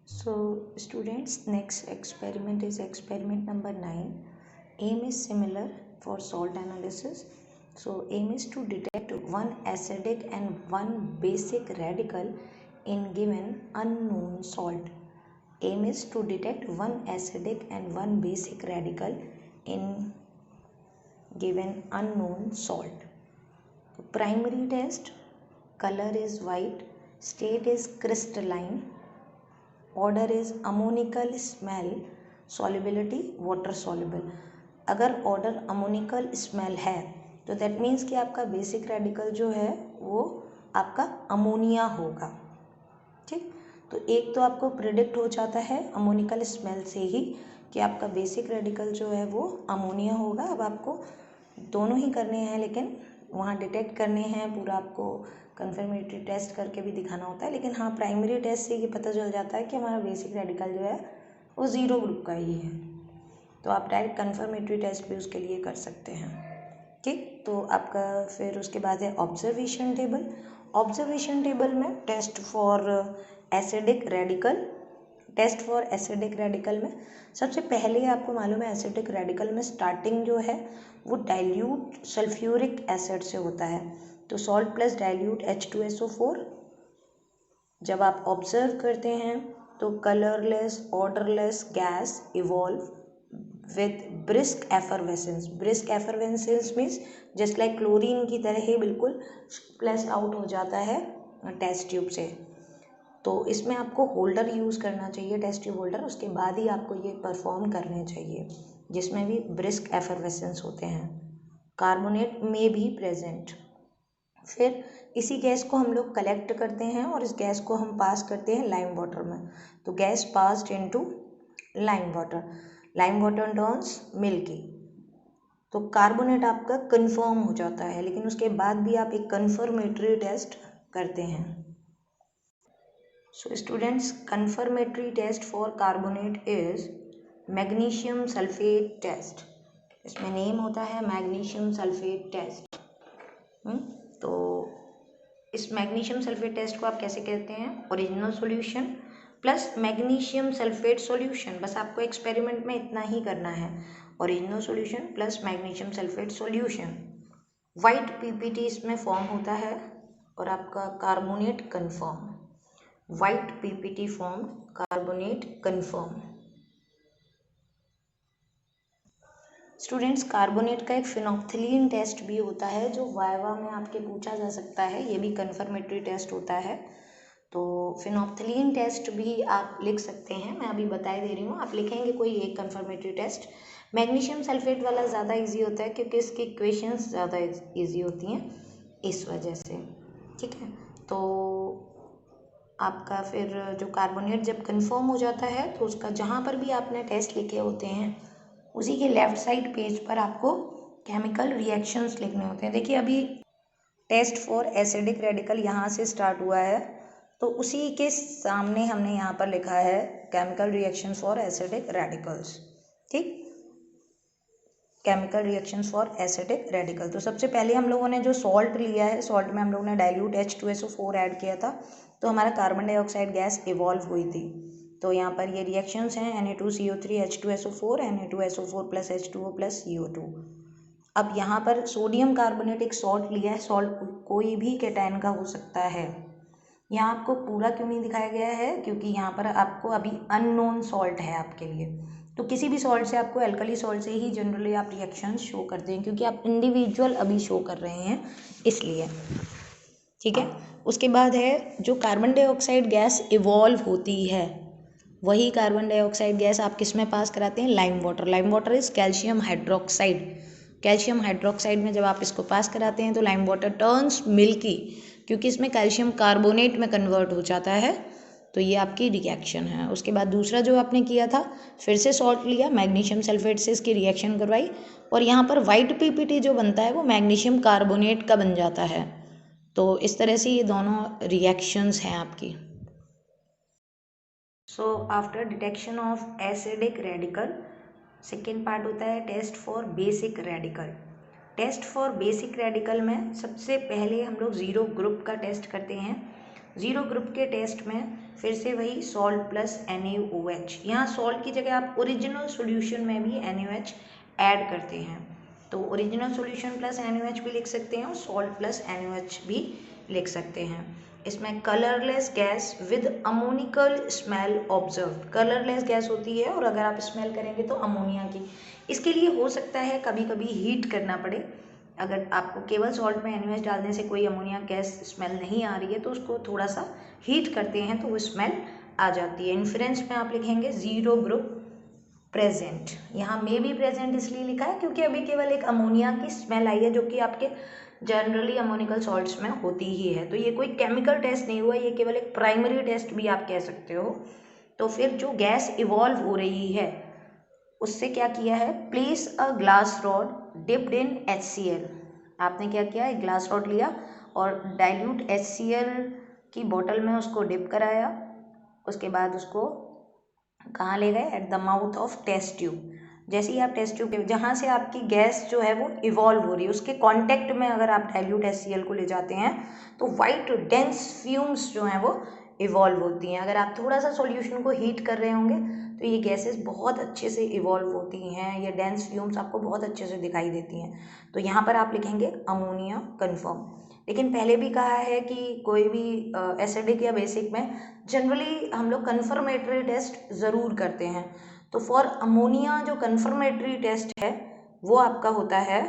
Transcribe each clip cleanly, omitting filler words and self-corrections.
So students, next experiment is experiment number 9. Aim is similar for salt analysis. So aim is to detect one acidic and one basic radical in given unknown salt. Aim is to detect one acidic and one basic radical in given unknown salt. Primary test, color is white, state is crystalline, order is ammoniacal smell, solubility water soluble. अगर order ammoniacal smell है तो that means कि आपका basic radical जो है वो आपका ammonia होगा. ठीक, तो एक तो आपको प्रिडिक्ट हो जाता है अमोनिकल स्मेल से ही कि आपका बेसिक रेडिकल जो है वो अमोनिया होगा. अब आपको दोनों ही करने हैं, लेकिन वहाँ डिटेक्ट करने हैं, पूरा आपको कन्फर्मेटरी टेस्ट करके भी दिखाना होता है. लेकिन हाँ, प्राइमरी टेस्ट से ये पता चल जाता है कि हमारा बेसिक रेडिकल जो है वो ज़ीरो ग्रुप का ही है. तो आप डायरेक्ट कन्फर्मेटरी टेस्ट भी उसके लिए कर सकते हैं. ठीक, तो आपका फिर उसके बाद है ऑब्जर्वेशन टेबल. ऑब्जर्वेशन टेबल में test for acidic radical. Test for acidic radical में सबसे पहले आपको मालूम है एसिडिक रेडिकल में स्टार्टिंग जो है वो डाइल्यूट सल्फ्यूरिक एसिड से होता है. तो सॉल्ट प्लस डाइल्यूट H2SO4. जब आप ऑब्जर्व करते हैं तो colourless odourless gas evolve with brisk effervescence. Brisk effervescence means just like chlorine की तरह ही बिल्कुल प्लस आउट हो जाता है टेस्ट ट्यूब से. तो इसमें आपको होल्डर यूज़ करना चाहिए, टेस्ट ट्यूब होल्डर. उसके बाद ही आपको ये परफॉर्म करने चाहिए, जिसमें भी ब्रिस्क एफरवेसेंस होते हैं. कार्बोनेट में भी प्रेजेंट. फिर इसी गैस को हम लोग कलेक्ट करते हैं और इस गैस को हम पास करते हैं लाइम वाटर में. तो gas passed into lime water. Lime water turns milky. तो कार्बोनेट आपका कंफर्म हो जाता है, लेकिन उसके बाद भी आप एक कंफर्मेटरी टेस्ट करते हैं. So students, confirmatory test for carbonate is magnesium sulphate test. इसमें नेम होता है मैग्नीशियम सल्फेट टेस्ट. तो इस मैग्नीशियम सल्फेट टेस्ट को आप कैसे कहते हैं? Original solution plus magnesium sulphate solution. बस आपको एक्सपेरिमेंट में इतना ही करना है, original solution plus magnesium sulphate solution. White PPT इसमें फॉर्म होता है और आपका carbonate confirm. White PPT form, carbonate confirm. Students, carbonate का एक फिनोक्थिलीन टेस्ट भी होता है जो वाइवा में आपके पूछा जा सकता है. ये भी कन्फर्मेटरी टेस्ट होता है. तो फिनोक्थिलीन टेस्ट भी आप लिख सकते हैं, मैं अभी बता दे रही हूँ. आप लिखेंगे कोई एक कन्फर्मेटरी टेस्ट. मैग्नीशियम सल्फेट वाला ज़्यादा इजी होता है क्योंकि इसकी इक्वेशंस ज़्यादा इजी होती हैं, इस वजह से. ठीक है, तो आपका फिर जो कार्बोनेट जब कंफर्म हो जाता है तो उसका जहाँ पर भी आपने टेस्ट लिखे होते हैं उसी के लेफ़्ट साइड पेज पर आपको केमिकल रिएक्शंस लिखने होते हैं. देखिए अभी टेस्ट फॉर एसिडिक रेडिकल यहाँ से स्टार्ट हुआ है, तो उसी के सामने हमने यहाँ पर लिखा है chemical reactions for acidic radicals. ठीक, chemical reactions for acidic radical. तो सबसे पहले हम लोगों ने जो सॉल्ट लिया है, सॉल्ट में हम लोगों ने डाइल्यूट H2SO4 ऐड किया था, तो हमारा कार्बन डाइऑक्साइड गैस इवॉल्व हुई थी. तो यहाँ पर ये रिएक्शंस हैं Na2CO3 H2SO4 Na2SO4 plus H2O plus CO2. अब यहाँ पर सोडियम कार्बोनेट एक सॉल्ट लिया है. सॉल्ट कोई भी केटायन का हो सकता है. यहाँ आपको पूरा क्यों नहीं दिखाया गया है? क्योंकि यहाँ पर आपको अभी अननोन सॉल्ट है आपके लिए. तो किसी भी सॉल्ट से आपको एल्कली सॉल्ट से ही जनरली आप रिएक्शंस शो करते हैं, क्योंकि आप इंडिविजुअल अभी शो कर रहे हैं इसलिए. ठीक है, उसके बाद है जो कार्बन डाइऑक्साइड गैस इवॉल्व होती है, वही कार्बन डाइऑक्साइड गैस आप किस में पास कराते हैं? Lime water. Lime water is calcium hydroxide. Calcium hydroxide में जब आप इसको पास कराते हैं तो लाइम वाटर टर्न्स मिल्की, क्योंकि इसमें कैल्शियम कार्बोनेट में कन्वर्ट हो जाता है. तो ये आपकी रिएक्शन है. उसके बाद दूसरा जो आपने किया था, फिर से सॉल्ट लिया, मैग्नीशियम सल्फेट से इसकी रिएक्शन करवाई, और यहाँ पर वाइट पीपीटी जो बनता है वो मैग्नीशियम कार्बोनेट का बन जाता है. तो इस तरह से ये दोनों रिएक्शंस हैं आपकी. So after detection of acidic radical, second part होता है test for basic radical. Test for basic radical में सबसे पहले हम लोग ज़ीरो ग्रुप का टेस्ट करते हैं. जीरो ग्रुप के टेस्ट में फिर से वही सॉल्ट प्लस NaOH, यहाँ सॉल्ट की जगह आप ओरिजिनल सॉल्यूशन में भी NaOH ऐड करते हैं, तो ओरिजिनल सॉल्यूशन प्लस NaOH भी लिख सकते हैं और सॉल्ट प्लस NaOH भी लिख सकते हैं। इसमें colourless gas with ammoniacal smell observe, colourless gas होती है और अगर आप स्मेल करेंगे तो अमोनिया की। इसके लिए हो सकता है कभी कभी हीट करना पड़े, अगर आपको केवल सॉल्ट में NaOH डालने से कोई अमोनिया गैस स्मेल नहीं आ रही है तो उसको थोड़ा सा हीट करते हैं तो वो स्मेल आ जाती है। इन्फ्रेंस में आप लिखेंगे जीरो ग्रुप प्रेजेंट, यहाँ में भी प्रेजेंट इसलिए लिखा है क्योंकि अभी केवल एक अमोनिया की स्मेल आई है जो कि आपके जनरली अमोनिकल सॉल्ट्स में होती ही है, तो ये कोई केमिकल टेस्ट नहीं हुआ, ये केवल एक प्राइमरी टेस्ट भी आप कह सकते हो। तो फिर जो गैस इवॉल्व हो रही है उससे क्या किया है, place a glass rod dipped in HCl, आपने क्या किया, एक ग्लास रॉड लिया और डाइल्यूट HCl की बोतल में उसको डिप कराया, उसके बाद उसको कहाँ ले गए, at the mouth of test tube. जैसे ही आप टेस्ट ट्यूब के जहाँ से आपकी गैस जो है वो इवॉल्व हो रही है उसके कांटेक्ट में अगर आप डाइल्यूट HCl को ले जाते हैं तो वाइट डेंस फ्यूम्स जो हैं वो इवॉल्व होती हैं। अगर आप थोड़ा सा सॉल्यूशन को हीट कर रहे होंगे तो ये गैसेस बहुत अच्छे से इवॉल्व होती हैं, ये डेंस फ्यूम्स आपको बहुत अच्छे से दिखाई देती हैं। तो यहाँ पर आप लिखेंगे अमोनिया कन्फर्म। लेकिन पहले भी कहा है कि कोई भी एसिडिक या बेसिक में जनरली हम लोग कन्फर्मेटरी टेस्ट ज़रूर करते हैं, तो फॉर अमोनिया जो कन्फर्मेटरी टेस्ट है वो आपका होता है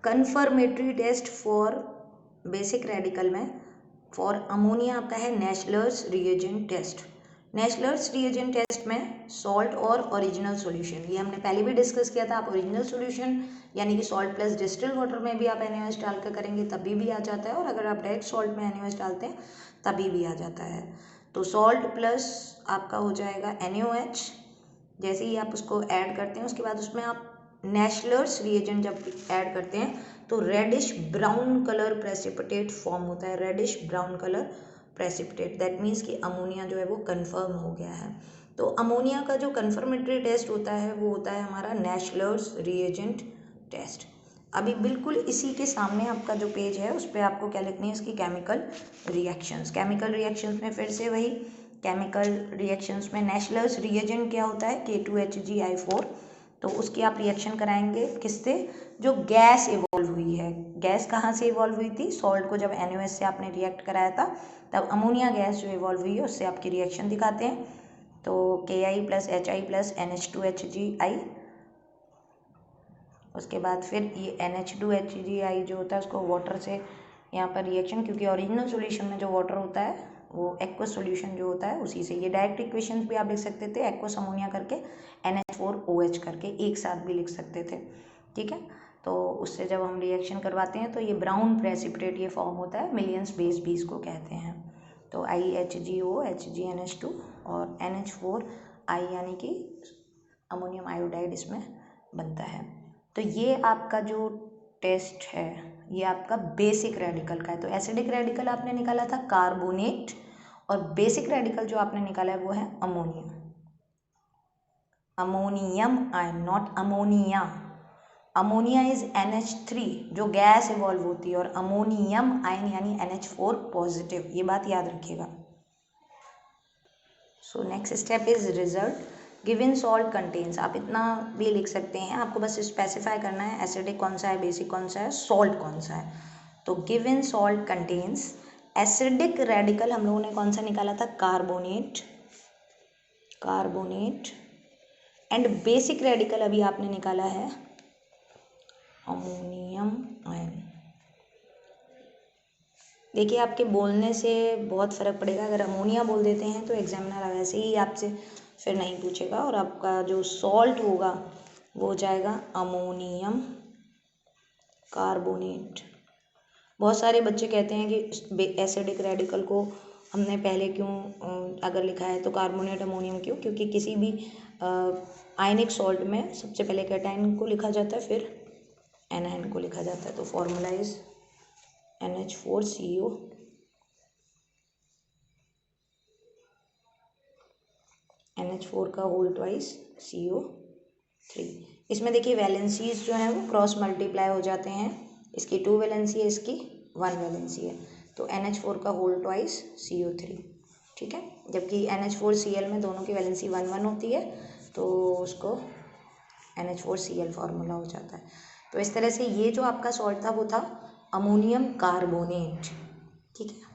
confirmatory test for basic radical में, फॉर अमोनिया आपका है Nessler's reagent test. Nessler's reagent test में सॉल्ट और ओरिजिनल सॉल्यूशन, ये हमने पहले भी डिस्कस किया था, आप ओरिजिनल सॉल्यूशन यानी कि सॉल्ट प्लस डिस्टिल्ड वाटर में भी आप NaOH डाल कर करेंगे तभी भी आ जाता है, और अगर आप डायरेक्ट सॉल्ट में NaOH डालते हैं तभी भी आ जाता है। तो सॉल्ट प्लस आपका हो जाएगा NaOH, जैसे ही आप उसको ऐड करते हैं उसके बाद उसमें आप नेशलर्स रिएजेंट जब ऐड करते हैं तो reddish brown colour precipitate form होता है, reddish brown colour precipitate, that means कि अमोनिया जो है वो कंफर्म हो गया है। तो अमोनिया का जो कंफर्मेटरी टेस्ट होता है वो होता है हमारा नेशलर्स रिएजेंट टेस्ट। अभी बिल्कुल इसी के सामने आपका जो पेज है उस पर आपको क्या लिखनी है, इसकी केमिकल रिएक्शंस। केमिकल रिएक्शंस में फिर से वही केमिकल रिएक्शंस में नेशलर्स रिएजेंट क्या होता है, K2HgI4, तो उसकी आप रिएक्शन कराएंगे किससे, जो गैस इवॉल्व हुई है। गैस कहाँ से इवॉल्व हुई थी, सॉल्ट को जब NaOH से आपने रिएक्ट कराया था तब अमोनिया गैस जो इवॉल्व हुई है उससे आपकी रिएक्शन दिखाते हैं। तो Ki plus HI plus NH2HgI, उसके बाद फिर ये NH2HgI जो होता है उसको वाटर से यहाँ पर रिएक्शन, क्योंकि ओरिजिनल सॉल्यूशन में जो वाटर होता है वो एक्वस सॉल्यूशन जो होता है उसी से, ये डायरेक्ट इक्वेशंस भी आप लिख सकते थे, एक्वस अमोनिया करके NH4OH करके एक साथ भी लिख सकते थे, ठीक है। तो उससे जब हम रिएक्शन करवाते हैं तो ये ब्राउन प्रेसिपिटेट ये फॉर्म होता है, मिलियंस बेस भी इसको कहते हैं। तो IHGO HgNH2 और NH4I यानी कि अमोनियम आयोडाइड इसमें बनता है। तो ये आपका जो टेस्ट है ये आपका बेसिक रेडिकल का है। तो एसिडिक रेडिकल आपने निकाला था कार्बोनेट और बेसिक रेडिकल जो आपने निकाला है वो है ammonium, ammonium ion, not ammonia. Ammonia is NH3 जो गैस इवॉल्व होती है और अमोनियम आयन यानी NH4 पॉजिटिव, ये बात याद रखिएगा। So next step is result. Given salt contains, आप इतना भी लिख सकते हैं, आपको बस स्पेसिफाई करना है एसिडिक कौन सा है, बेसिक कौन सा है, सॉल्ट कौन सा है। तो given salt contains, acidic radical हम लोगों ने कौन सा निकाला था, carbonate, carbonate, and basic radical अभी आपने निकाला है अमोनियम आयन। देखिए आपके बोलने से बहुत फ़र्क पड़ेगा, अगर अमोनिया बोल देते हैं तो एग्जामिनर वैसे ही आपसे फिर नहीं पूछेगा और आपका जो सॉल्ट होगा वो हो जाएगा अमोनियम कार्बोनेट। बहुत सारे बच्चे कहते हैं कि एसिडिक रेडिकल को हमने पहले क्यों अगर लिखा है तो कार्बोनेट अमोनियम क्यों, क्योंकि किसी भी आयनिक सॉल्ट में सबसे पहले कैटायन को लिखा जाता है फिर एनायन को लिखा जाता है। तो फॉर्मूला इज NH4CO, NH4 का होल ट्वाइस CO3। इसमें देखिए वैलेंसीज जो हैं वो क्रॉस मल्टीप्लाई हो जाते हैं, इसकी 2 वैलेंसी है, इसकी 1 वैलेंसी है, तो NH4 का होल ट्वाइस CO3, ठीक है। जबकि NH4Cl में दोनों की वैलेंसी 1 1 होती है, तो उसको NH4Cl फार्मूला हो जाता है। तो इस तरह से ये जो आपका सॉल्ट था वो था अमोनियम कार्बोनेट, ठीक है।